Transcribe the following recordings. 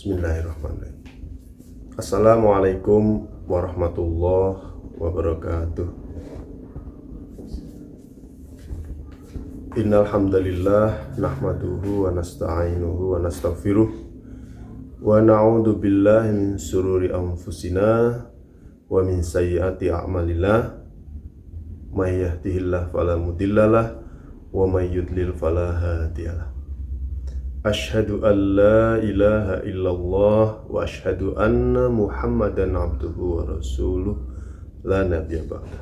Bismillahirrahmanirrahim. Assalamualaikum warahmatullahi wabarakatuh. Innal hamdalillah nahmaduhu wa nasta'inuhu wa nastaghfiruh wa na'udzu billahi min shururi anfusina wa min sayyiati a'malina. May yahdihillahu fala mudhillalah wa may yudlil fala hadiyalah. Asyhadu an la ilaha illallah wa asyhadu anna Muhammadan abduhu wa rasuluh la nabiyya ba'da.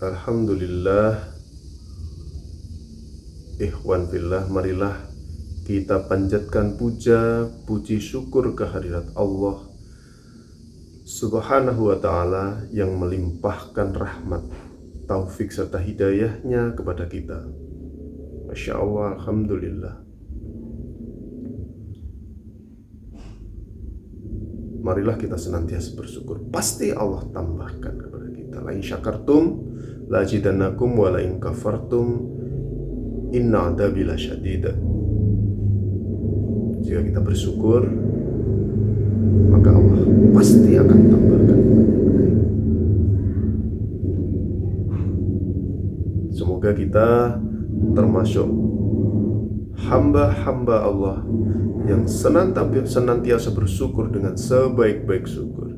Alhamdulillah, ikhwan fillah, marilah kita panjatkan puja, puji syukur kehadirat Allah Subhanahu wa ta'ala yang melimpahkan rahmat, taufik serta hidayahnya kepada kita. Masya Allah, Alhamdulillah. Marilah kita senantiasa bersyukur. Pasti Allah tambahkan kepada kita. La in syakartum la azidannakum wa la in kafartum inna adzabi lasyadid. Jika kita bersyukur, maka Allah pasti akan tambahkan. Semoga kita termasuk hamba-hamba Allah yang senantiasa bersyukur dengan sebaik-baik syukur.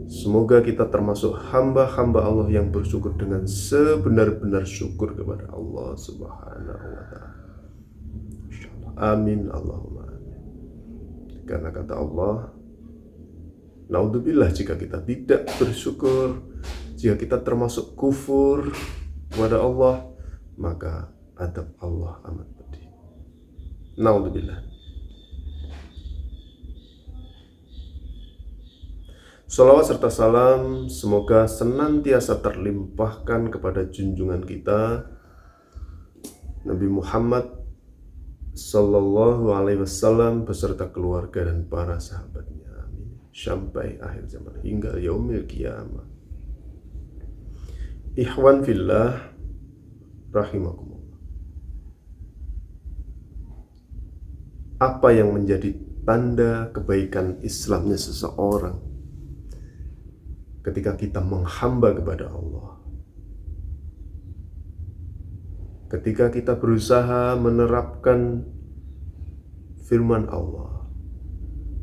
Semoga kita termasuk hamba-hamba Allah yang bersyukur dengan sebenar-benar syukur kepada Allah Subhanahu wa ta'ala. Insyaallah. Amin Allahumma amin. Karena kata Allah, naudzubillah jika kita tidak bersyukur, jika kita termasuk kufur kepada Allah, maka adab Allah amat pedih. Naudzubillah. Salawat serta salam semoga senantiasa terlimpahkan kepada junjungan kita Nabi Muhammad Sallallahu Alaihi Wasallam beserta keluarga dan para sahabatnya, amin, sampai akhir zaman hingga yaumil qiyamah. Ikhwan fillah rahimakumullah. Apa yang menjadi tanda kebaikan Islamnya seseorang ketika kita menghamba kepada Allah, ketika kita berusaha menerapkan firman Allah,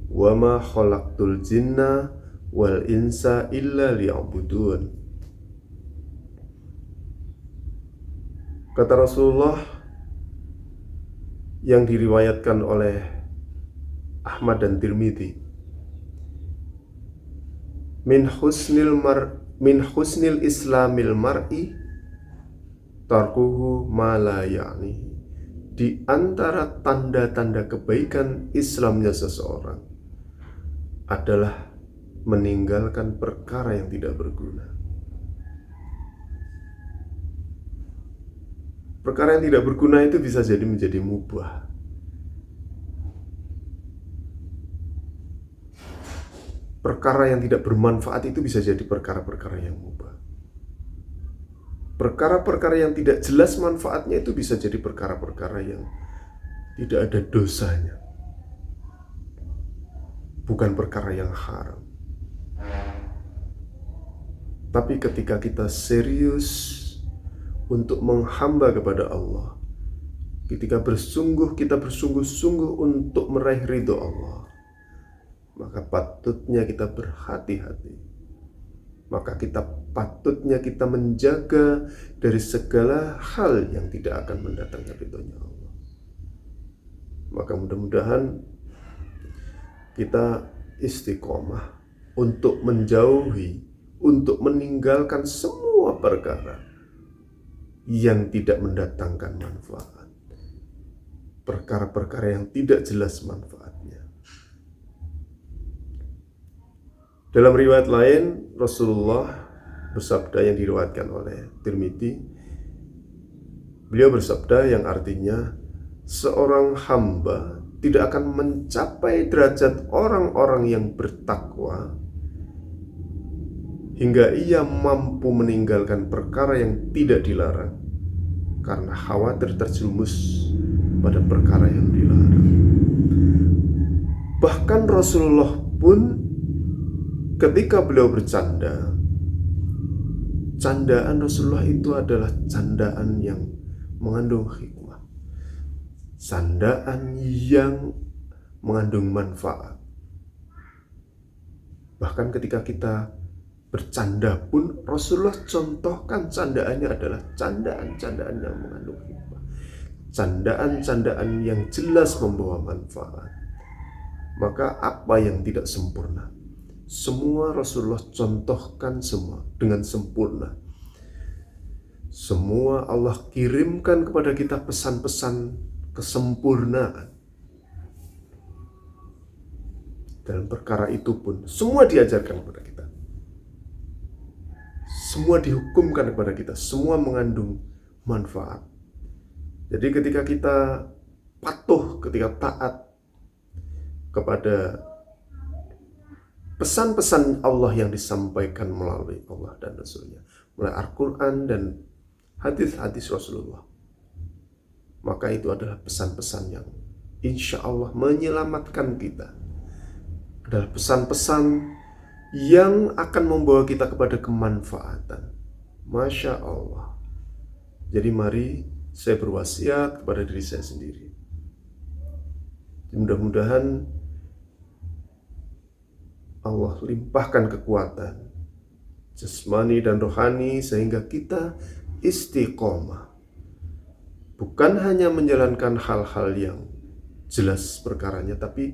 wa ma khalaqtul jinna wal insa illa liya'budun. Kata Rasulullah yang diriwayatkan oleh Ahmad dan Tirmidzi, min husnil islamil mar'i tarkuhu ma la ya'ni. Di antara tanda-tanda kebaikan Islamnya seseorang adalah meninggalkan perkara yang tidak berguna. Perkara yang tidak berguna itu bisa jadi menjadi mubah. Perkara yang tidak bermanfaat itu bisa jadi perkara-perkara yang mubah. Perkara-perkara yang tidak jelas manfaatnya itu bisa jadi perkara-perkara yang tidak ada dosanya. Bukan perkara yang haram. Tapi ketika kita serius untuk menghamba kepada Allah, ketika kita bersungguh-sungguh untuk meraih ridho Allah, maka patutnya kita berhati-hati. Maka patutnya kita menjaga dari segala hal yang tidak akan mendatangkan ridhonya Allah. Maka mudah-mudahan kita istiqomah untuk menjauhi, untuk meninggalkan semua perkara yang tidak mendatangkan manfaat, perkara-perkara yang tidak jelas manfaatnya. Dalam riwayat lain, Rasulullah bersabda yang diriwayatkan oleh Tirmidzi, beliau bersabda yang artinya, seorang hamba tidak akan mencapai derajat orang-orang yang bertakwa hingga ia mampu meninggalkan perkara yang tidak dilarang karena khawatir terjerumus pada perkara yang dilarang. Bahkan Rasulullah pun ketika beliau bercanda, candaan Rasulullah itu adalah candaan yang mengandung hikmah, candaan yang mengandung manfaat. Bahkan ketika kita bercanda pun Rasulullah contohkan candaannya adalah candaan-candaan yang mengandung hikmah, candaan-candaan yang jelas membawa manfaat. Maka apa yang tidak sempurna, semua Rasulullah contohkan semua dengan sempurna. Semua Allah kirimkan kepada kita pesan-pesan kesempurnaan. Dalam perkara itu pun semua diajarkan kepada kita. Semua dihukumkan kepada kita, semua mengandung manfaat. Jadi ketika kita patuh, ketika taat kepada pesan-pesan Allah yang disampaikan melalui Allah dan Rasul-Nya, melalui Al-Quran dan hadis-hadis Rasulullah, maka itu adalah pesan-pesan yang insya Allah menyelamatkan kita. Adalah pesan-pesan yang akan membawa kita kepada kemanfaatan. Masya Allah. Jadi mari saya berwasiat kepada diri saya sendiri. Mudah-mudahan Allah limpahkan kekuatan jasmani dan rohani sehingga kita istiqomah. Bukan hanya menjalankan hal-hal yang jelas perkaranya, tapi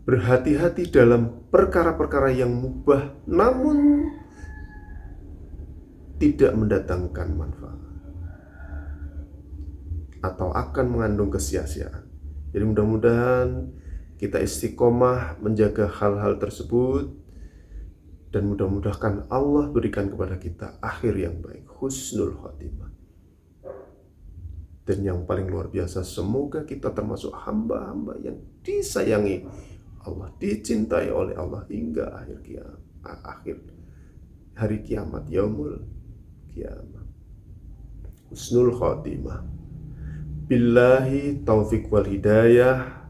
berhati-hati dalam perkara-perkara yang mubah namun tidak mendatangkan manfaat atau akan mengandung kesia-siaan. Jadi mudah-mudahan kita istiqomah menjaga hal-hal tersebut dan mudah-mudahan Allah berikan kepada kita akhir yang baik, husnul khotimah. Dan yang paling luar biasa, semoga kita termasuk hamba-hamba yang disayangi Allah, dicintai oleh Allah hingga akhir hari kiamat, yaumul kiamat. Husnul khotimah. Billahi taufiq wal hidayah.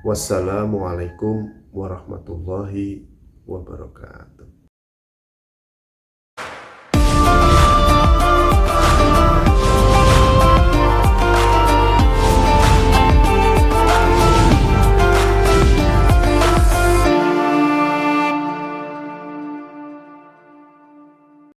Wassalamualaikum warahmatullahi wabarakatuh.